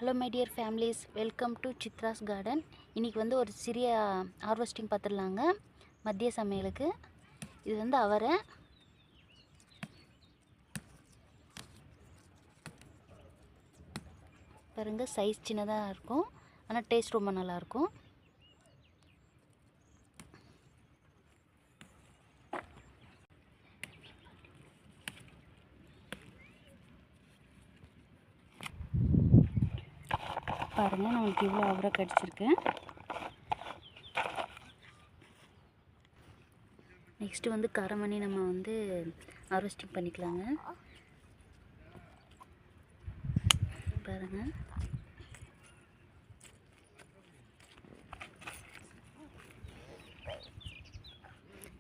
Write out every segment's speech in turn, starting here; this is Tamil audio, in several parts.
Hello my dear families, welcome to Chitra's garden. இன்றைக்கி வந்து ஒரு சிறிய ஹார்வெஸ்டிங் பார்த்துடலாங்க. மதிய சமையலுக்கு இது வந்து அவரை பாருங்க, சைஸ் சின்னதாக இருக்கும், ஆனால் டேஸ்ட் ரொம்ப நல்லாயிருக்கும். பாருங்கள், நம்மளுக்கு இவ்வளோ அவரை கிடச்சிருக்கு. நெக்ஸ்ட்டு வந்து கரைமணி நம்ம வந்து ஹார்வெஸ்டிங் பண்ணிக்கலாங்க. பாருங்கள்,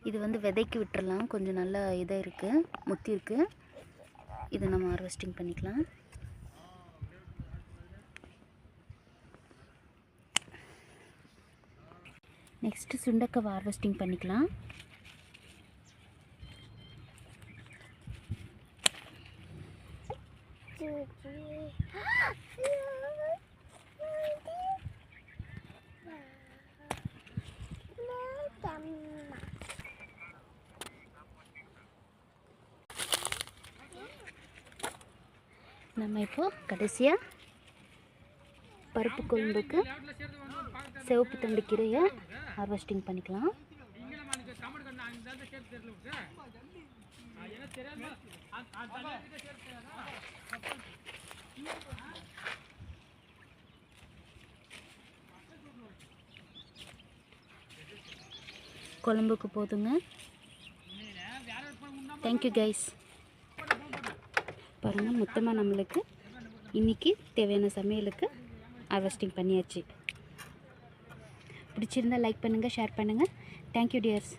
இது வந்து விதைக்கு விட்டுறலாம். கொஞ்சம் நல்லா இதாக இருக்குது, முத்தி இருக்குது. இதை நம்ம ஹார்வெஸ்டிங் பண்ணிக்கலாம். நெக்ஸ்ட்டு சுண்டக்காய் ஹார்வெஸ்டிங் பண்ணிக்கலாம். நம்ம இப்போ கடைசியாக பருப்பு குழம்புக்கு சிவப்பு தண்டு கீரையை ஹார்வெஸ்டிங் பண்ணிக்கலாம். குழம்புக்கு போதுங்க. Thank you guys. பாருங்கள், மொத்தமாக நம்மளுக்கு இன்றைக்கி தேவையான சமையலுக்கு ஹார்வெஸ்டிங் பண்ணியாச்சு. பிடிச்சிருந்தால் லைக் பண்ணுங்கள், ஷேர் பண்ணுங்கள். Thank you tears.